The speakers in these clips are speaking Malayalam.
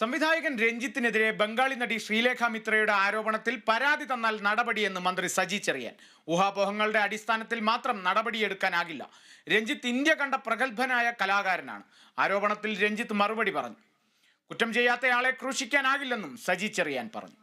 സംവിധായകൻ രഞ്ജിത്തിനെതിരെ ബംഗാളി നടി ശ്രീലേഖ മിത്രയുടെ ആരോപണത്തിൽ പരാതി തന്നാൽ നടപടിയെന്ന് മന്ത്രി സജി ചെറിയാൻ. ഊഹാപോഹങ്ങളുടെ അടിസ്ഥാനത്തിൽ മാത്രം നടപടിയെടുക്കാനാകില്ല. രഞ്ജിത്ത് ഇന്ത്യ കണ്ട പ്രഗത്ഭനായ കലാകാരനാണ്. ആരോപണത്തിൽ രഞ്ജിത്ത് മറുപടി പറഞ്ഞു. കുറ്റം ചെയ്യാത്തയാളെ ക്രൂശിക്കാനാകില്ലെന്നും സജി ചെറിയാൻ പറഞ്ഞു.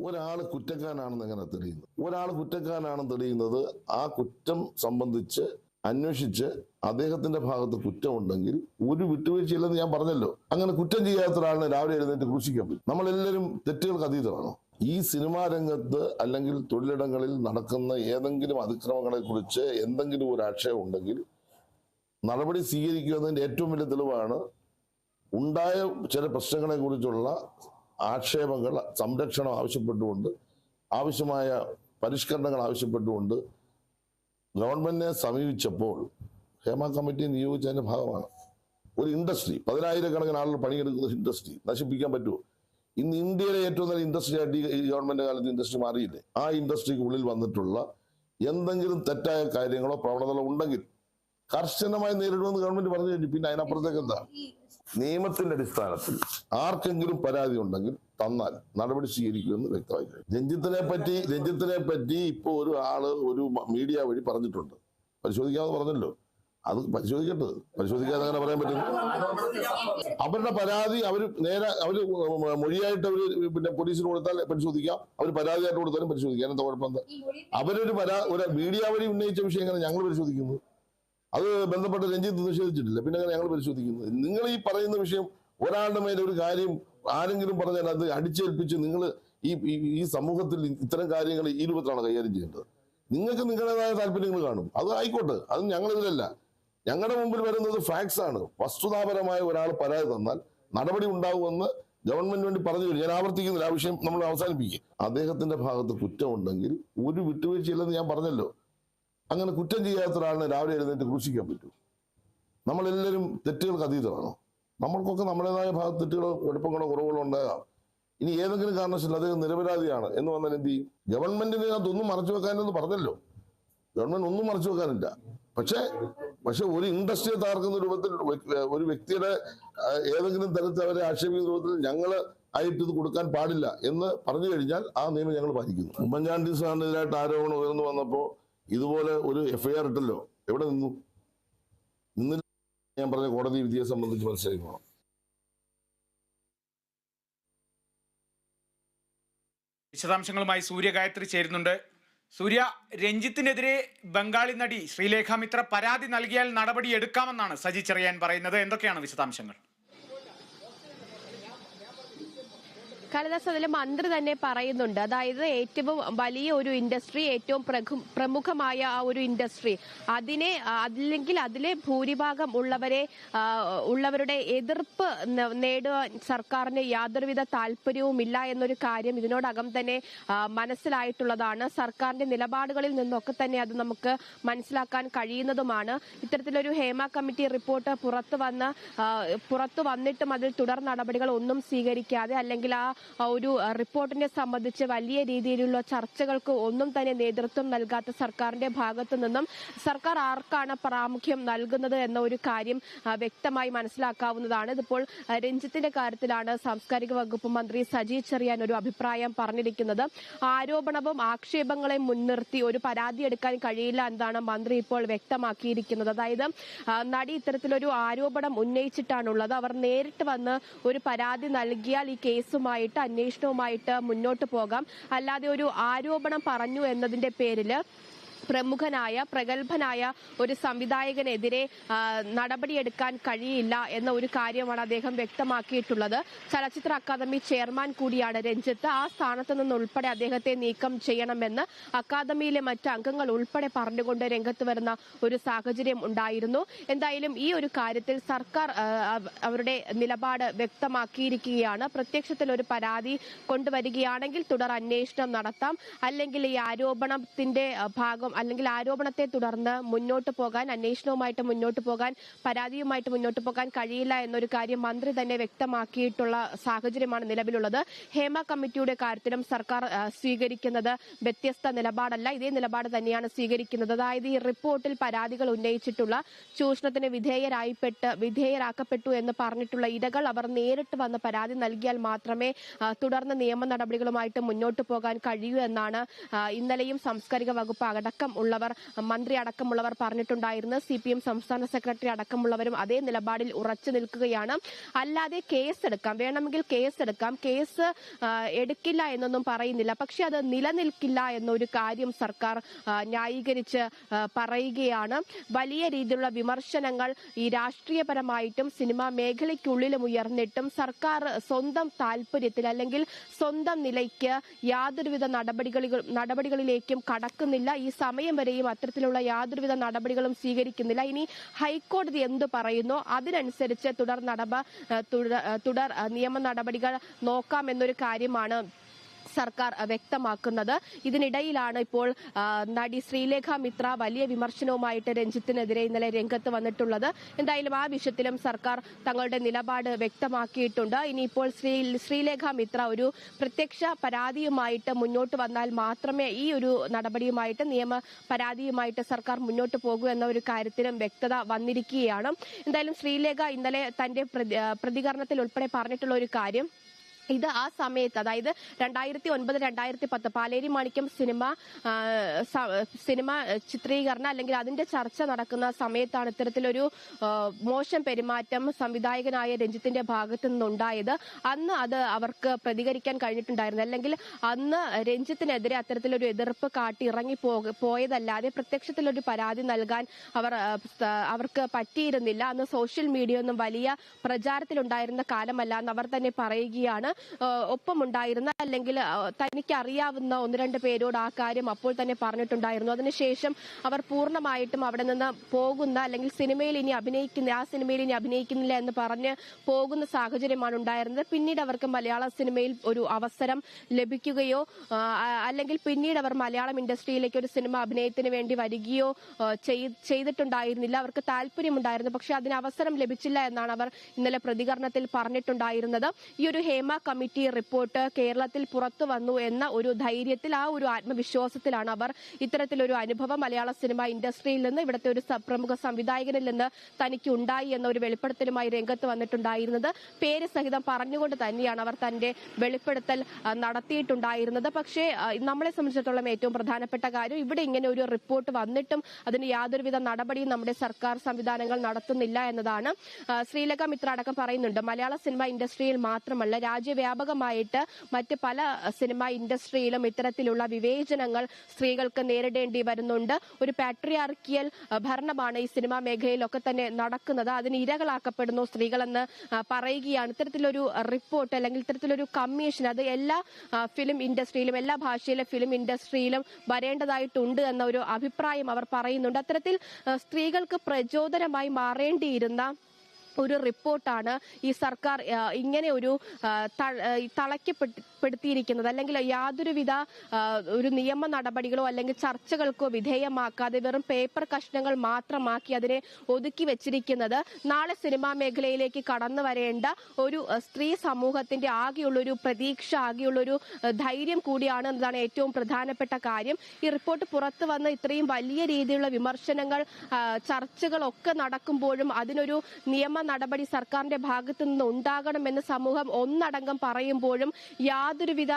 ഒരാൾ കുറ്റക്കാരനാണെന്ന് എങ്ങനെ തെളിയുന്നു? ഒരാൾ കുറ്റക്കാരനാണെന്ന് തെളിയുന്നത് ആ കുറ്റം സംബന്ധിച്ച് അന്വേഷിച്ച് അദ്ദേഹത്തിന്റെ ഭാഗത്ത് കുറ്റമുണ്ടെങ്കിൽ ഒരു വിട്ടുവീഴ്ചയില്ലെന്ന് ഞാൻ പറഞ്ഞല്ലോ. അങ്ങനെ കുറ്റം ചെയ്യാത്ത ഒരാളിനെ രാവിലെ എഴുന്നേറ്റ് ക്രൂശിക്കാൻ പറ്റും? നമ്മളെല്ലാവരും തെറ്റുകൾക്ക് അതീതമാണോ? ഈ സിനിമാ രംഗത്ത് അല്ലെങ്കിൽ തൊഴിലിടങ്ങളിൽ നടക്കുന്ന ഏതെങ്കിലും അതിക്രമങ്ങളെ കുറിച്ച് എന്തെങ്കിലും ഒരു ആക്ഷേപം ഉണ്ടെങ്കിൽ നടപടി സ്വീകരിക്കുക എന്നതിന്റെ ഏറ്റവും വലിയ തെളിവാണ് ഉണ്ടായ ചില പ്രശ്നങ്ങളെ കുറിച്ചുള്ള ആക്ഷേപങ്ങൾ സംരക്ഷണം ആവശ്യപ്പെട്ടുകൊണ്ട് ആവശ്യമായ പരിഷ്കരണങ്ങൾ ആവശ്യപ്പെട്ടുകൊണ്ട് ഗവൺമെന്റിനെ സമീപിച്ചപ്പോൾ ഹേമ കമ്മിറ്റി നിയോഗിച്ചതിന്റെ ഭാഗമാണ്. ഒരു ഇൻഡസ്ട്രി, 10,000-കണക്കിന് ആളുകൾ പണിയെടുക്കുന്ന ഇൻഡസ്ട്രി നശിപ്പിക്കാൻ പറ്റുമോ? ഇന്ന് ഇന്ത്യയിലെ ഏറ്റവും നല്ല ഇൻഡസ്ട്രി ആയിട്ട് ഈ ഗവൺമെന്റ് കാലത്ത് ഇൻഡസ്ട്രി മാറിയില്ലേ? ആ ഇൻഡസ്ട്രിക്ക് ഉള്ളിൽ വന്നിട്ടുള്ള എന്തെങ്കിലും തെറ്റായ കാര്യങ്ങളോ പ്രവണതകളോ ഉണ്ടെങ്കിൽ കർശനമായി നേരിടുമെന്ന് ഗവൺമെന്റ് പറഞ്ഞു കഴിഞ്ഞു. പിന്നെ അതിനപ്പുറത്തേക്ക് എന്താ? നിയമത്തിന്റെ അടിസ്ഥാനത്തിൽ ആർക്കെങ്കിലും പരാതി ഉണ്ടെങ്കിൽ തന്നാൽ നടപടി സ്വീകരിക്കുമെന്ന് വ്യക്തമായി. രഞ്ജിത്തിനെ പറ്റി ഇപ്പൊ ഒരു ആള് ഒരു മീഡിയ വഴി പറഞ്ഞിട്ടുണ്ട്. പരിശോധിക്കാമെന്ന് പറഞ്ഞല്ലോ. അത് പരിശോധിക്കേണ്ടത്. പരിശോധിക്കാതെ അങ്ങനെ പറയാൻ പറ്റും? അവരുടെ പരാതി അവര് മൊഴിയായിട്ട് അവര് പിന്നെ പോലീസിന് കൊടുത്താൽ പരിശോധിക്കാം, അവർ പരാതിയായിട്ട് കൊടുത്താലും പരിശോധിക്കാം. എന്താ കുഴപ്പം? എന്താ ഒരു മീഡിയ വഴി ഉന്നയിച്ച വിഷയം എങ്ങനെ ഞങ്ങൾ പരിശോധിക്കുന്നു? അത് ബന്ധപ്പെട്ട് രഞ്ജിത്ത് നിഷേധിച്ചിട്ടില്ല, പിന്നെ ഞങ്ങൾ പരിശോധിക്കുന്നത്. നിങ്ങൾ ഈ പറയുന്ന വിഷയം ഒരാളുടെ മേലെ ഒരു കാര്യം ആരെങ്കിലും പറഞ്ഞാൽ അത് അടിച്ചേൽപ്പിച്ച് നിങ്ങൾ ഈ സമൂഹത്തിൽ ഇത്തരം കാര്യങ്ങൾ ഈ രൂപത്തിലാണ് കൈകാര്യം ചെയ്യേണ്ടത്. നിങ്ങൾക്ക് നിങ്ങളുടേതായ താല്പര്യങ്ങൾ കാണും, അത് ആയിക്കോട്ടെ, അത് ഞങ്ങളിതിലല്ല. ഞങ്ങളുടെ മുമ്പിൽ വരുന്നത് ഫാക്ട്സ് ആണ്. വസ്തുതാപരമായ ഒരാൾ പരാതി തന്നാൽ നടപടി ഉണ്ടാവുമെന്ന് ഗവൺമെന്റ് വേണ്ടി പറഞ്ഞു കഴിഞ്ഞു. ഞാൻ ആവർത്തിക്കുന്നില്ല, ആ വിഷയം നമ്മൾ അവസാനിപ്പിക്കും. അദ്ദേഹത്തിന്റെ ഭാഗത്ത് കുറ്റമുണ്ടെങ്കിൽ ഒരു വിട്ടുവീഴ്ചയില്ലെന്ന് ഞാൻ പറഞ്ഞല്ലോ. അങ്ങനെ കുറ്റം ചെയ്യാത്ത ഒരാളിനെ രാവിലെ എഴുന്നേറ്റ് ക്രൂശിക്കാൻ പറ്റും? നമ്മളെല്ലാവരും തെറ്റുകൾക്ക് അതീതമാണോ? നമ്മൾക്കൊക്കെ നമ്മുടേതായ ഭാഗത്ത് തെറ്റുകളോ കുഴപ്പങ്ങളോ കുറവുകളോ ഉണ്ടാകാം. ഇനി ഏതെങ്കിലും കാരണവശാൽ അദ്ദേഹം നിരപരാധിയാണ് എന്ന് വന്നാൽ എന്ത് ചെയ്യും? ഗവൺമെന്റിന് അതൊന്നും മറച്ചു വെക്കാനെന്ന് പറഞ്ഞല്ലോ. ഗവൺമെന്റ് ഒന്നും മറച്ചു വെക്കാനില്ല. പക്ഷെ ഒരു ഇൻഡസ്ട്രിയെ തകർക്കുന്ന രൂപത്തിൽ ഒരു വ്യക്തിയുടെ ഏതെങ്കിലും തരത്തിൽ അവരെ ആക്ഷേപിക്കുന്ന രൂപത്തിൽ ഞങ്ങൾ ആയിട്ട് ഇത് കൊടുക്കാൻ പാടില്ല എന്ന് പറഞ്ഞു കഴിഞ്ഞാൽ ആ നിയമം ഞങ്ങൾ പാലിക്കുന്നു. ഉമ്മൻചാണ്ടി സാറിനെതിരായിട്ട് ആരോപണം ഉയർന്നു വന്നപ്പോൾ ഇതുപോലെ ഒരു എഫ്ഐആർ ഇട്ടല്ലോ. എവിടെ നിന്നു? ഇന്നില്ല. ഞാൻ പറഞ്ഞ കോടതി വിധിയെ സംബന്ധിച്ച് മനസ്സിലാക്കണം. വിശദാംശങ്ങളുമായി സൂര്യ ഗായത്രി ചേരുന്നുണ്ട്. സൂര്യ, രഞ്ജിത്തിനെതിരെ ബംഗാളി നടി ശ്രീലേഖ മിത്ര പരാതി നൽകിയാൽ നടപടി എടുക്കാമെന്നാണ് സജി ചെറിയാൻ പറയുന്നത്. എന്തൊക്കെയാണ് വിശദാംശങ്ങൾ? കാളിദാസ്, അതിൽ മന്ത്രി തന്നെ പറയുന്നുണ്ട്. അതായത് ഏറ്റവും വലിയ ഒരു ഇൻഡസ്ട്രി, ഏറ്റവും പ്രമുഖമായ ആ ഒരു ഇൻഡസ്ട്രി, അല്ലെങ്കിൽ അതിലെ ഭൂരിഭാഗം ഉള്ളവരുടെ എതിർപ്പ് നേടുവാൻ സർക്കാരിന് യാതൊരുവിധ താല്പര്യവുമില്ല എന്നൊരു കാര്യം ഇതിനോടകം തന്നെ മനസ്സിലായിട്ടുള്ളതാണ്. സർക്കാരിന്റെ നിലപാടുകളിൽ നിന്നൊക്കെ തന്നെ അത് നമുക്ക് മനസ്സിലാക്കാൻ കഴിയുന്നതുമാണ്. ഇത്തരത്തിലൊരു ഹേമ കമ്മിറ്റി റിപ്പോർട്ട് പുറത്തു വന്നിട്ടും അതിൽ തുടർ നടപടികൾ ഒന്നും സ്വീകരിക്കാതെ, അല്ലെങ്കിൽ ആ ഒരു റിപ്പോർട്ടിനെ സംബന്ധിച്ച് വലിയ രീതിയിലുള്ള ചർച്ചകൾക്ക് ഒന്നും തന്നെ നേതൃത്വം നൽകാത്ത സർക്കാരിന്റെ ഭാഗത്തു നിന്നും സർക്കാർ ആർക്കാണ് പ്രാമുഖ്യം നൽകുന്നത് എന്ന ഒരു കാര്യം വ്യക്തമായി മനസ്സിലാക്കാവുന്നതാണ്. ഇതിപ്പോൾ രഞ്ജിത്തിന്റെ കാര്യത്തിലാണ് സാംസ്കാരിക വകുപ്പ് മന്ത്രി സജി ചെറിയാൻ ഒരു അഭിപ്രായം പറഞ്ഞിരിക്കുന്നത്. ആരോപണവും ആക്ഷേപങ്ങളെയും മുൻനിർത്തി ഒരു പരാതി എടുക്കാൻ കഴിയില്ല എന്നാണ് മന്ത്രി ഇപ്പോൾ വ്യക്തമാക്കിയിരിക്കുന്നത്. അതായത് നടി ഇത്തരത്തിലൊരു ആരോപണം ഉന്നയിച്ചിട്ടാണുള്ളത്. അവർ നേരിട്ട് വന്ന് ഒരു പരാതി നൽകിയാൽ ഈ കേസുമായി അന്വേഷണവുമായിട്ട് മുന്നോട്ട് പോകാം. അല്ലാതെ ഒരു ആരോപണം പറഞ്ഞു എന്നതിന്റെ പേരിൽ പ്രഗത്ഭനായ ഒരു സംവിധായകനെതിരെ നടപടിയെടുക്കാൻ കഴിയില്ല എന്ന ഒരു കാര്യമാണ് അദ്ദേഹം വ്യക്തമാക്കിയിട്ടുള്ളത്. ചലച്ചിത്ര അക്കാദമി ചെയർമാൻ കൂടിയാണ് രഞ്ജിത്ത്. ആ സ്ഥാനത്ത് നിന്നുൾപ്പെടെ അദ്ദേഹത്തെ നീക്കം ചെയ്യണമെന്ന് അക്കാദമിയിലെ മറ്റ് അംഗങ്ങൾ ഉൾപ്പെടെ പറഞ്ഞുകൊണ്ട് രംഗത്ത് വരുന്ന ഒരു സാഹചര്യം ഉണ്ടായിരുന്നു. എന്തായാലും ഈ ഒരു കാര്യത്തിൽ സർക്കാർ അവരുടെ നിലപാട് വ്യക്തമാക്കിയിരിക്കുകയാണ്. പ്രത്യക്ഷത്തിൽ ഒരു പരാതി കൊണ്ടുവരികയാണെങ്കിൽ തുടർ അന്വേഷണം നടത്താം, അല്ലെങ്കിൽ ഈ ആരോപണത്തിന്റെ ഭാഗം അല്ലെങ്കിൽ ആരോപണത്തെ തുടർന്ന് മുന്നോട്ട് പോകാൻ, അന്വേഷണവുമായിട്ട് മുന്നോട്ട് പോകാൻ, പരാതിയുമായിട്ട് മുന്നോട്ട് പോകാൻ കഴിയില്ല എന്നൊരു കാര്യം മന്ത്രി തന്നെ വ്യക്തമാക്കിയിട്ടുള്ള സാഹചര്യമാണ് നിലവിലുള്ളത്. ഹേമ കമ്മിറ്റിയുടെ കാര്യത്തിലും സർക്കാർ സ്വീകരിക്കുന്നത് വ്യത്യസ്ത നിലപാടല്ല, ഇതേ നിലപാട് തന്നെയാണ് സ്വീകരിക്കുന്നത്. അതായത് ഈ റിപ്പോർട്ടിൽ പരാതികൾ ഉന്നയിച്ചിട്ടുള്ള ചൂഷണത്തിന് വിധേയരാക്കപ്പെട്ടു എന്ന് പറഞ്ഞിട്ടുള്ള ഇരകൾ അവർ നേരിട്ട് വന്ന് പരാതി നൽകിയാൽ മാത്രമേ തുടർന്ന് നിയമ നടപടികളുമായിട്ട് മുന്നോട്ട് പോകാൻ കഴിയൂ എന്നാണ് ഇന്നലെയും സാംസ്കാരിക വകുപ്പ് മന്ത്രി അടക്കമുള്ളവർ പറഞ്ഞിട്ടുണ്ടായിരുന്നത്. CPM സംസ്ഥാന സെക്രട്ടറി അടക്കമുള്ളവരും അതേ നിലപാടിൽ ഉറച്ചു നിൽക്കുകയാണ്. അല്ലാതെ കേസെടുക്കാം, വേണമെങ്കിൽ കേസെടുക്കാം, കേസ് എടുക്കില്ല എന്നൊന്നും പറയുന്നില്ല. പക്ഷെ അത് നിലനിൽക്കില്ല എന്നൊരു കാര്യം സർക്കാർ ന്യായീകരിച്ച് പറയുകയാണ്. വലിയ രീതിയിലുള്ള വിമർശനങ്ങൾ ഈ രാഷ്ട്രീയപരമായിട്ടും സിനിമാ മേഖലയ്ക്കുള്ളിലും ഉയർന്നിട്ടും സർക്കാർ സ്വന്തം താല്പര്യത്തിൽ അല്ലെങ്കിൽ സ്വന്തം നിലയ്ക്ക് യാതൊരുവിധ നടപടികളിലേക്കും കടക്കുന്നില്ല. ഈ സമയം വരെയും അത്തരത്തിലുള്ള യാതൊരുവിധ നടപടികളും സ്വീകരിക്കുന്നില്ല. ഇനി ഹൈക്കോടതി എന്ത് പറയുന്നോ അതിനനുസരിച്ച് തുടർ നിയമ നടപടികൾ നോക്കാമെന്നൊരു കാര്യമാണ് സർക്കാർ വ്യക്തമാക്കുന്നത്. ഇതിനിടയിലാണ് ഇപ്പോൾ നടി ശ്രീലേഖ മിത്ര വലിയ വിമർശനവുമായിട്ട് രഞ്ജിത്തിനെതിരെ ഇന്നലെ രംഗത്ത് വന്നിട്ടുള്ളത്. എന്തായാലും ആ വിഷയത്തിലും സർക്കാർ തങ്ങളുടെ നിലപാട് വ്യക്തമാക്കിയിട്ടുണ്ട്. ഇനിയിപ്പോൾ ശ്രീലേഖ മിത്ര ഒരു പ്രത്യക്ഷ പരാതിയുമായിട്ട് മുന്നോട്ട് വന്നാൽ മാത്രമേ ഈ ഒരു നടപടിയുമായിട്ട് പരാതിയുമായിട്ട് സർക്കാർ മുന്നോട്ട് പോകൂ എന്ന ഒരു കാര്യത്തിലും വ്യക്തത വന്നിരിക്കുകയാണ്. എന്തായാലും ശ്രീലേഖ ഇന്നലെ തന്റെ പ്രതികരണത്തിൽ ഉൾപ്പെടെ പറഞ്ഞിട്ടുള്ള ഒരു കാര്യം, ഇത് ആ സമയത്ത്, അതായത് 2009-2010 പാലേരി മാണിക്യം സിനിമ ചിത്രീകരണം അല്ലെങ്കിൽ അതിന്റെ ചർച്ച നടക്കുന്ന സമയത്താണ് ഇത്തരത്തിലൊരു മോശം പെരുമാറ്റം സംവിധായകനായ രഞ്ജിത്തിന്റെ ഭാഗത്തു നിന്നുണ്ടായത്. അന്ന് അത് അവർക്ക് പ്രതികരിക്കാൻ കഴിഞ്ഞിട്ടുണ്ടായിരുന്നു, അല്ലെങ്കിൽ അന്ന് രഞ്ജിത്തിനെതിരെ അത്തരത്തിലൊരു എതിർപ്പ് കാട്ടി ഇറങ്ങി പോയതല്ലാതെ പ്രത്യക്ഷത്തിലൊരു പരാതി നൽകാൻ അവർക്ക് പറ്റിയിരുന്നില്ല. അന്ന് സോഷ്യൽ മീഡിയ ഒന്നും വലിയ പ്രചാരത്തിലുണ്ടായിരുന്ന കാലമല്ല എന്ന് അവർ തന്നെ പറയുകയാണ്. ഒപ്പമുണ്ടായിരുന്ന അല്ലെങ്കിൽ തനിക്ക് അറിയാവുന്ന 1-2 പേരോട് ആ കാര്യം അപ്പോൾ തന്നെ പറഞ്ഞിട്ടുണ്ടായിരുന്നു. അതിനുശേഷം അവർ പൂർണ്ണമായിട്ടും അവിടെ നിന്ന് പോകുന്ന, അല്ലെങ്കിൽ സിനിമയിൽ ഇനി അഭിനയിക്കുന്നില്ല എന്ന് പറഞ്ഞ് പോകുന്ന സാഹചര്യമാണ് ഉണ്ടായിരുന്നത്. പിന്നീട് അവർക്ക് മലയാള സിനിമയിൽ ഒരു അവസരം ലഭിക്കുകയോ അല്ലെങ്കിൽ പിന്നീട് അവർ മലയാളം ഇൻഡസ്ട്രിയിലേക്ക് ഒരു സിനിമ അഭിനയത്തിന് വേണ്ടി വരികയോ ചെയ്തിട്ടുണ്ടായിരുന്നില്ല. അവർക്ക് താല്പര്യമുണ്ടായിരുന്നു, പക്ഷെ അതിന് അവസരം ലഭിച്ചില്ല എന്നാണ് അവർ ഇന്നലെ പ്രതികരണത്തിൽ പറഞ്ഞിട്ടുണ്ടായിരുന്നത്. ഈ ഒരു ഹേമ കമ്മിറ്റി റിപ്പോർട്ട് കേരളത്തിൽ പുറത്തു വന്നു എന്ന ഒരു ധൈര്യത്തിൽ, ആ ഒരു ആത്മവിശ്വാസത്തിലാണ് അവർ ഇത്തരത്തിലൊരു അനുഭവം മലയാള സിനിമ ഇൻഡസ്ട്രിയിൽ നിന്ന്, ഇവിടുത്തെ ഒരു പ്രമുഖ സംവിധായകനിൽ നിന്ന് തനിക്ക് ഉണ്ടായി എന്ന ഒരു വെളിപ്പെടുത്തലുമായി രംഗത്ത് വന്നിട്ടുണ്ടായിരുന്നത്. പേര് സഹിതം പറഞ്ഞുകൊണ്ട് തന്നെയാണ് അവർ തന്റെ വെളിപ്പെടുത്തൽ നടത്തിയിട്ടുണ്ടായിരുന്നത്. പക്ഷേ നമ്മളെ സംബന്ധിച്ചിടത്തോളം ഏറ്റവും പ്രധാനപ്പെട്ട കാര്യം, ഇവിടെ ഇങ്ങനെ ഒരു റിപ്പോർട്ട് വന്നിട്ടും അതിന് യാതൊരുവിധ നടപടിയും നമ്മുടെ സർക്കാർ സംവിധാനങ്ങൾ നടത്തുന്നില്ല എന്നതാണ്. ശ്രീലേഖ മിത്ര അടക്കം പറയുന്നുണ്ട്, മലയാള സിനിമ ഇൻഡസ്ട്രിയിൽ മാത്രമല്ല രാജ്യവ്യാപകമായിട്ട് മറ്റ് പല സിനിമ ഇൻഡസ്ട്രിയിലും ഇത്തരത്തിലുള്ള വിവേചനങ്ങൾ സ്ത്രീകൾക്ക് നേരിടേണ്ടി വരുന്നുണ്ട്. ഒരു പാട്രിയാർക്കിയൽ ഭരണമാണ് ഈ സിനിമാ മേഖലയിലൊക്കെ തന്നെ നടക്കുന്നത്. അതിന് ഇരകളാക്കപ്പെടുന്നു സ്ത്രീകളെന്ന് പറയുകയാണ്. ഇത്തരത്തിലൊരു റിപ്പോർട്ട് അല്ലെങ്കിൽ ഇത്തരത്തിലൊരു കമ്മീഷൻ അത് എല്ലാ ഫിലിം ഇൻഡസ്ട്രിയിലും, എല്ലാ ഭാഷയിലെ ഫിലിം ഇൻഡസ്ട്രിയിലും വരേണ്ടതായിട്ടുണ്ട് എന്ന ഒരു അഭിപ്രായം അവർ പറയുന്നുണ്ട്. അത്തരത്തിൽ സ്ത്രീകൾക്ക് പ്രചോദനമായി മാറേണ്ടിയിരുന്ന ഒരു റിപ്പോർട്ടാണ് ഈ സർക്കാർ ഇങ്ങനെ ഒരു തളയ്ക്കപ്പെടുത്തിയിരിക്കുന്നത്. അല്ലെങ്കിൽ യാതൊരുവിധ ഒരു നിയമ നടപടികളോ അല്ലെങ്കിൽ ചർച്ചകൾക്കോ വിധേയമാക്കാതെ വെറും പേപ്പർ കഷ്ണങ്ങൾ മാത്രമാക്കി അതിനെ ഒതുക്കി വെച്ചിരിക്കുന്നത് നാളെ സിനിമാ മേഖലയിലേക്ക് കടന്നു വരേണ്ട ഒരു സ്ത്രീ സമൂഹത്തിന്റെ ആകെയുള്ളൊരു പ്രതീക്ഷ, ആകെയുള്ളൊരു ധൈര്യം കൂടിയാണ് എന്നതാണ് ഏറ്റവും പ്രധാനപ്പെട്ട കാര്യം. ഈ റിപ്പോർട്ട് പുറത്തു വന്ന് ഇത്രയും വലിയ രീതിയിലുള്ള വിമർശനങ്ങൾ, ചർച്ചകളൊക്കെ നടക്കുമ്പോഴും അതിനൊരു നിയമ നടപടി സർക്കാരിന്റെ ഭാഗത്തു നിന്ന് ഉണ്ടാകണമെന്ന് സമൂഹം ഒന്നടങ്കം പറയുമ്പോഴും യാതൊരുവിധ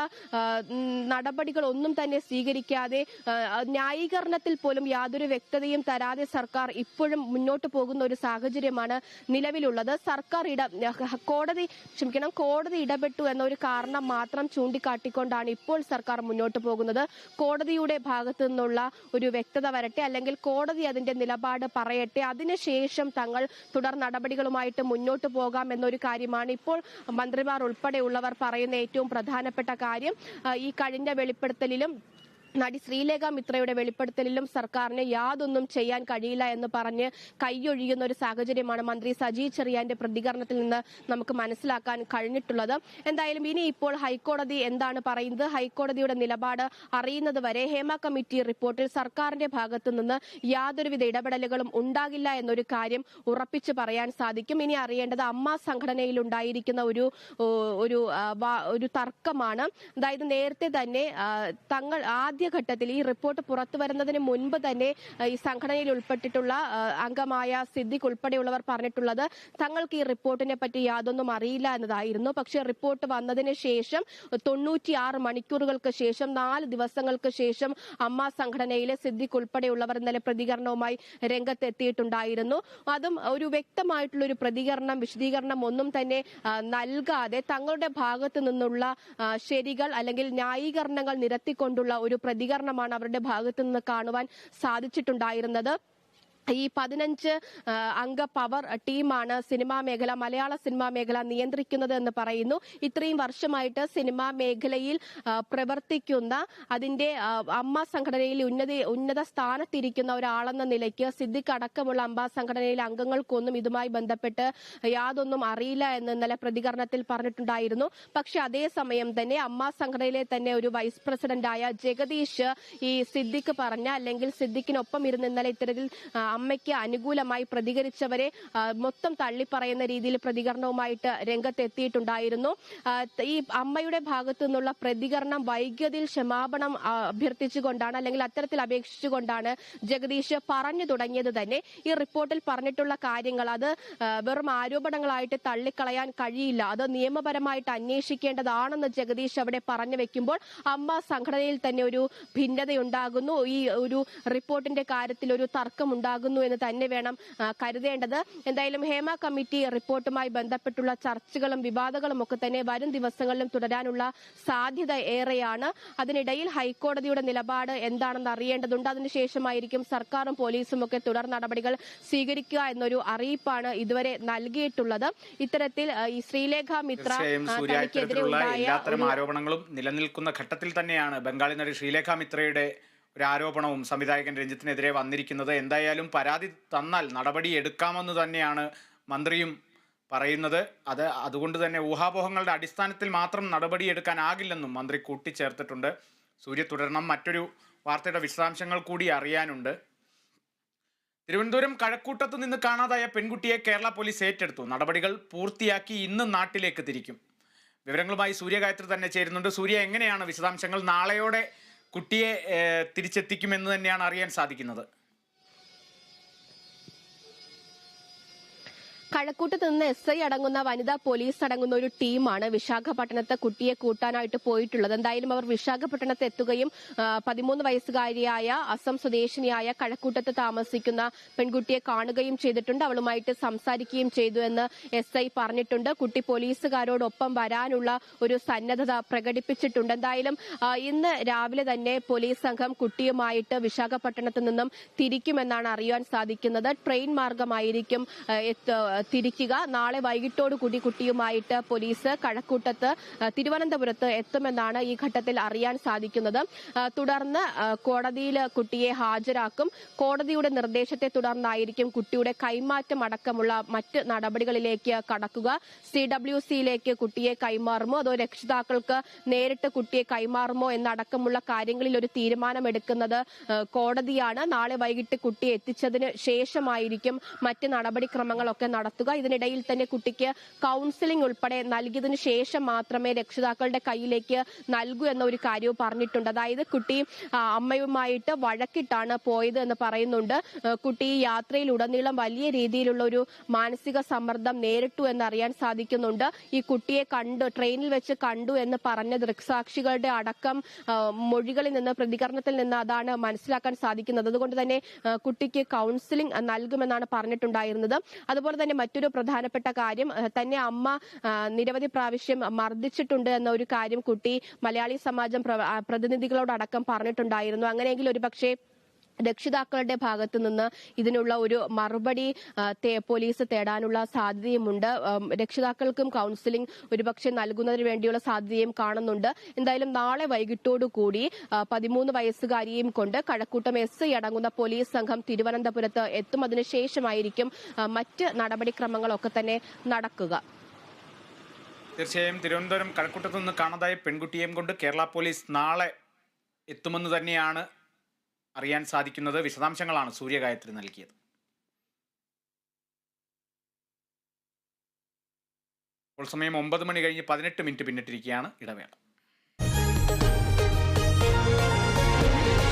നടപടികളൊന്നും തന്നെ സ്വീകരിക്കാതെ, ന്യായീകരണത്തിൽ പോലും യാതൊരു വ്യക്തതയും തരാതെ സർക്കാർ ഇപ്പോഴും മുന്നോട്ട് പോകുന്ന ഒരു സാഹചര്യമാണ് നിലവിലുള്ളത്. കോടതി ഇടപെട്ടു എന്നൊരു കാരണം മാത്രം ചൂണ്ടിക്കാട്ടിക്കൊണ്ടാണ് ഇപ്പോൾ സർക്കാർ മുന്നോട്ട് പോകുന്നത്. കോടതിയുടെ ഭാഗത്തു നിന്നുള്ള ഒരു വ്യക്തത വരട്ടെ, അല്ലെങ്കിൽ കോടതി അതിന്റെ നിലപാട് പറയട്ടെ, അതിനുശേഷം തങ്ങൾ തുടർ നടപടികളുമായിട്ട് മുന്നോട്ട് പോകാം എന്നൊരു കാര്യമാണ് ഇപ്പോൾ മന്ത്രിമാർ ഉൾപ്പെടെയുള്ളവർ പറയുന്ന ഏറ്റവും പ്രധാനപ്പെട്ട കാര്യം. ഈ കഴിഞ്ഞ വെളിപ്പെടുത്തലിലും നടി ശ്രീലേഖ മിത്രയുടെ വെളിപ്പെടുത്തലിലും സർക്കാരിന് യാതൊന്നും ചെയ്യാൻ കഴിയില്ല എന്ന് പറഞ്ഞ് കൈയൊഴിയുന്ന ഒരു സാഹചര്യമാണ് മന്ത്രി സജി ചെറിയാന്റെ പ്രതികരണത്തിൽ നിന്ന് നമുക്ക് മനസ്സിലാക്കാൻ കഴിഞ്ഞിട്ടുള്ളത്. എന്തായാലും ഇനി ഇപ്പോൾ ഹൈക്കോടതി എന്താണ് പറയുന്നത്, ഹൈക്കോടതിയുടെ നിലപാട് അറിയുന്നത് വരെ ഹേമ കമ്മിറ്റി റിപ്പോർട്ടിൽ സർക്കാരിന്റെ ഭാഗത്തു നിന്ന് യാതൊരുവിധ ഇടപെടലുകളും ഉണ്ടാകില്ല എന്നൊരു കാര്യം ഉറപ്പിച്ചു പറയാൻ സാധിക്കും. ഇനി അറിയേണ്ടത് അമ്മ സംഘടനയിൽ ഉണ്ടായിരിക്കുന്ന ഒരു തർക്കമാണ്. അതായത് നേരത്തെ തന്നെ തങ്ങൾ ആദ്യഘട്ടത്തിൽ ഈ റിപ്പോർട്ട് പുറത്തു വരുന്നതിന് മുൻപ് തന്നെ ഈ സംഘടനയിൽ ഉൾപ്പെട്ടിട്ടുള്ള അംഗമായ സിദ്ദിഖ് ഉൾപ്പെടെയുള്ളവർ പറഞ്ഞിട്ടുള്ളത് തങ്ങൾക്ക് ഈ റിപ്പോർട്ടിനെ പറ്റി യാതൊന്നും അറിയില്ല എന്നതായിരുന്നു. പക്ഷേ റിപ്പോർട്ട് വന്നതിന് ശേഷം 96 മണിക്കൂറുകൾക്ക് ശേഷം 4 ദിവസങ്ങൾക്ക് ശേഷം അമ്മ സംഘടനയിലെ സിദ്ദിഖ് ഉൾപ്പെടെയുള്ളവർ ഇന്നലെ പ്രതികരണവുമായി രംഗത്തെത്തിയിട്ടുണ്ടായിരുന്നു. അതും ഒരു വ്യക്തമായിട്ടുള്ള ഒരു പ്രതികരണം, വിശദീകരണം ഒന്നും തന്നെ നൽകാതെ തങ്ങളുടെ ഭാഗത്തു നിന്നുള്ള ശരികൾ അല്ലെങ്കിൽ ന്യായീകരണങ്ങൾ നിരത്തിക്കൊണ്ടുള്ള ഒരു പ്രതികരണമാണ് അവരുടെ ഭാഗത്തു നിന്ന് കാണുവാൻ സാധിച്ചിട്ടുണ്ടായിരുന്നത്. ഈ 15 അംഗ പവർ ടീമാണ് സിനിമാ മേഖല, മലയാള സിനിമാ മേഖല നിയന്ത്രിക്കുന്നത് എന്ന് പറയുന്നു. ഇത്രയും വർഷമായിട്ട് സിനിമാ മേഖലയിൽ പ്രവർത്തിക്കുന്ന അതിന്റെ അമ്മ സംഘടനയിൽ ഉന്നത സ്ഥാനത്തിരിക്കുന്ന ഒരാളെന്ന നിലയ്ക്ക് സിദ്ദിഖ് അടക്കമുള്ള അമ്മ സംഘടനയിലെ അംഗങ്ങൾക്കൊന്നും ഇതുമായി ബന്ധപ്പെട്ട് യാതൊന്നും അറിയില്ല എന്ന് ഇന്നലെ പ്രതികരണത്തിൽ പറഞ്ഞിട്ടുണ്ടായിരുന്നു. പക്ഷെ അതേസമയം തന്നെ അമ്മ സംഘടനയിലെ തന്നെ ഒരു വൈസ് പ്രസിഡന്റായ ജഗദീഷ് ഈ സിദ്ദിഖ് പറഞ്ഞ അല്ലെങ്കിൽ സിദ്ദിഖിനൊപ്പം ഇരുന്ന് ഇന്നലെ ഇത്തരത്തിൽ അമ്മയ്ക്ക് അനുകൂലമായി പ്രതികരിച്ചവരെ മൊത്തം തള്ളിപ്പറയുന്ന രീതിയിൽ പ്രതികരണവുമായിട്ട് രംഗത്തെത്തിയിട്ടുണ്ടായിരുന്നു. ഈ അമ്മയുടെ ഭാഗത്തു നിന്നുള്ള പ്രതികരണം വൈകിയതിൽ ക്ഷമാപണം അഭ്യർത്ഥിച്ചുകൊണ്ടാണ് അല്ലെങ്കിൽ അത്തരത്തിൽ അപേക്ഷിച്ചുകൊണ്ടാണ് ജഗദീഷ് പറഞ്ഞു തുടങ്ങിയത് തന്നെ. ഈ റിപ്പോർട്ടിൽ പറഞ്ഞിട്ടുള്ള കാര്യങ്ങൾ അത് വെറും ആരോപണങ്ങളായിട്ട് തള്ളിക്കളയാൻ കഴിയില്ല, അത് നിയമപരമായിട്ട് അന്വേഷിക്കേണ്ടതാണെന്ന് ജഗദീഷ് അവിടെ പറഞ്ഞു വെക്കുമ്പോൾ അമ്മ സംഘടനയിൽ തന്നെ ഒരു ഭിന്നതയുണ്ടാകുന്നു. ഈ ഒരു റിപ്പോർട്ടിന്റെ കാര്യത്തിൽ ഒരു തർക്കമുണ്ടാകുന്നു എന്ന് തന്നെ വേണം കരുതേണ്ടത്. എന്തായാലും ഹേമ കമ്മിറ്റി റിപ്പോർട്ടുമായി ബന്ധപ്പെട്ടുള്ള ചർച്ചകളും വിവാദങ്ങളും ഒക്കെ തന്നെ വരും ദിവസങ്ങളിലും തുടരാനുള്ള സാധ്യത ഏറെയാണ്. അതിനിടയിൽ ഹൈക്കോടതിയുടെ നിലപാട് എന്താണെന്ന് അറിയേണ്ടതുണ്ട്. അതിനുശേഷമായിരിക്കും സർക്കാരും പോലീസും ഒക്കെ തുടർ നടപടികൾ സ്വീകരിക്കുക എന്നൊരു അറിയിപ്പാണ് ഇതുവരെ നൽകിയിട്ടുള്ളത്. ഇത്തരത്തിൽ ഈ ശ്രീലേഖ മിത്ര എല്ലാത്തരം ആരോപണങ്ങളും നിലനിൽക്കുന്ന ഘട്ടത്തിൽ തന്നെയാണ് ബംഗാളി നടി ശ്രീലേഖ മിത്രയുടെ ഒരു ആരോപണവും സംവിധായകൻ രഞ്ജിത്തിനെതിരെ വന്നിരിക്കുന്നത്. എന്തായാലും പരാതി തന്നാൽ നടപടി എടുക്കാമെന്ന് തന്നെയാണ് മന്ത്രിയും പറയുന്നത്. അതുകൊണ്ട് തന്നെ ഊഹാപോഹങ്ങളുടെ അടിസ്ഥാനത്തിൽ മാത്രം നടപടിയെടുക്കാനാകില്ലെന്നും മന്ത്രി കൂട്ടിച്ചേർത്തിട്ടുണ്ട്. സൂര്യ തുടരണം. മറ്റൊരു വാർത്തയുടെ വിശദാംശങ്ങൾ കൂടി അറിയാനുണ്ട്. തിരുവനന്തപുരം കഴക്കൂട്ടത്ത് നിന്ന് കാണാതായ പെൺകുട്ടിയെ കേരള പോലീസ് ഏറ്റെടുത്തു. നടപടികൾ പൂർത്തിയാക്കി ഇന്ന് നാട്ടിലേക്ക് തിരിക്കും. വിവരങ്ങളുമായി സൂര്യ ഗായത്രി തന്നെ ചേരുന്നുണ്ട്. സൂര്യ, എങ്ങനെയാണ് വിശദാംശങ്ങൾ? നാളെയോടെ കുട്ടിയെ തിരിച്ചെത്തിക്കുമെന്ന് തന്നെയാണ് അറിയാൻ സാധിക്കുന്നത്. കഴക്കൂട്ടത്ത് നിന്ന് SI അടങ്ങുന്ന വനിതാ പോലീസ് അടങ്ങുന്ന ഒരു ടീമാണ് വിശാഖപട്ടണത്ത് കുട്ടിയെ കൂട്ടാനായിട്ട് പോയിട്ടുള്ളത്. എന്തായാലും അവർ വിശാഖപട്ടണത്ത് എത്തുകയും 13 വയസ്സുകാരിയായ അസം സ്വദേശിനിയായ കഴക്കൂട്ടത്ത് താമസിക്കുന്ന പെൺകുട്ടിയെ കാണുകയും ചെയ്തിട്ടുണ്ട്. അവളുമായിട്ട് സംസാരിക്കുകയും ചെയ്തു എന്ന് SI പറഞ്ഞിട്ടുണ്ട്. കുട്ടി പോലീസുകാരോടൊപ്പം വരാനുള്ള ഒരു സന്നദ്ധത പ്രകടിപ്പിച്ചിട്ടുണ്ട്. എന്തായാലും ഇന്ന് രാവിലെ തന്നെ പോലീസ് സംഘം കുട്ടിയുമായിട്ട് വിശാഖപട്ടണത്ത് നിന്നും തിരിക്കുമെന്നാണ് അറിയാൻ സാധിക്കുന്നത്. ട്രെയിൻ മാർഗമായിരിക്കും തിരിക്കുക. നാളെ വൈകിട്ടോടുകൂടി കുട്ടിയുമായിട്ട് പോലീസ് കഴക്കൂട്ടത്ത് തിരുവനന്തപുരത്ത് എത്തുമെന്നാണ് ഈ ഘട്ടത്തിൽ അറിയാൻ സാധിക്കുന്നത്. തുടർന്ന് കോടതിയിൽ കുട്ടിയെ ഹാജരാക്കും. കോടതിയുടെ നിർദ്ദേശത്തെ തുടർന്നായിരിക്കും കുട്ടിയുടെ കൈമാറ്റം അടക്കമുള്ള മറ്റ് നടപടികളിലേക്ക് കടക്കുക. CWCയിലേക്ക് കുട്ടിയെ കൈമാറുമോ അതോ രക്ഷിതാക്കൾക്ക് നേരിട്ട് കുട്ടിയെ കൈമാറുമോ എന്നടക്കമുള്ള കാര്യങ്ങളിൽ ഒരു തീരുമാനമെടുക്കുന്നത് കോടതിയാണ്. നാളെ വൈകിട്ട് കുട്ടിയെ എത്തിച്ചതിന് ശേഷമായിരിക്കും മറ്റ് നടപടിക്രമങ്ങളൊക്കെ നടത്തുക. ഇതിനിടയിൽ തന്നെ കുട്ടിക്ക് കൗൺസിലിംഗ് ഉൾപ്പെടെ നൽകിയതിനു ശേഷം മാത്രമേ രക്ഷിതാക്കളുടെ കയ്യിലേക്ക് നൽകൂ എന്ന ഒരു കാര്യവും പറഞ്ഞിട്ടുണ്ട്. അതായത് കുട്ടി അമ്മയുമായിട്ട് വഴക്കിട്ടാണ് പോയത് എന്ന് പറയുന്നുണ്ട്. കുട്ടി യാത്രയിൽ ഉടനീളം വലിയ രീതിയിലുള്ള ഒരു മാനസിക സമ്മർദ്ദം നേരിട്ടു എന്നറിയാൻ സാധിക്കുന്നുണ്ട്. ഈ കുട്ടിയെ ട്രെയിനിൽ വെച്ച് കണ്ടു എന്ന് പറഞ്ഞ ദൃക്സാക്ഷികളുടെ അടക്കം മൊഴികളിൽ നിന്ന്, പ്രതികരണത്തിൽ നിന്ന് അതാണ് മനസ്സിലാക്കാൻ സാധിക്കുന്നത്. അതുകൊണ്ട് തന്നെ കുട്ടിക്ക് കൗൺസിലിംഗ് നൽകുമെന്നാണ് പറഞ്ഞിട്ടുണ്ടായിരുന്നത്. അതുപോലെ തന്നെ മറ്റൊരു പ്രധാനപ്പെട്ട കാര്യം, തന്നെ അമ്മ നിരവധി പ്രാവശ്യം മർദ്ദിച്ചിട്ടുണ്ട് എന്ന ഒരു കാര്യം കുട്ടി മലയാളി സമാജം പ്രതിനിധികളോടടക്കം പറഞ്ഞിട്ടുണ്ടായിരുന്നു. അങ്ങനെയെങ്കിൽ ഒരുപക്ഷെ രക്ഷിതാക്കളുടെ ഭാഗത്തു നിന്ന് ഇതിനുള്ള ഒരു മറുപടി പോലീസ് തേടാനുള്ള സാധ്യതയുമുണ്ട്. രക്ഷിതാക്കൾക്കും കൗൺസിലിംഗ് ഒരുപക്ഷെ നൽകുന്നതിന് വേണ്ടിയുള്ള സാധ്യതയും കാണുന്നുണ്ട്. എന്തായാലും നാളെ വൈകിട്ടോടുകൂടി 13 വയസ്സുകാരിയെയും കൊണ്ട് കഴക്കൂട്ടം SI അടങ്ങുന്ന പോലീസ് സംഘം തിരുവനന്തപുരത്ത് എത്തും. അതിനുശേഷമായിരിക്കും മറ്റ് നടപടിക്രമങ്ങളൊക്കെ തന്നെ നടക്കുക. തീർച്ചയായും തിരുവനന്തപുരം കഴക്കൂട്ടത്തു നിന്ന് കാണാതായ പെൺകുട്ടിയെയും കൊണ്ട് കേരള പോലീസ് നാളെ എത്തുമെന്ന് തന്നെയാണ് അറിയാൻ സാധിക്കുന്നത്. വിശദാംശങ്ങളാണ് സൂര്യഗായത്രി നൽകിയത്. ഇപ്പോൾ സമയം 9 മണി കഴിഞ്ഞ് 18 മിനിറ്റ് പിന്നിട്ടിരിക്കുകയാണ്. ഇടവേള.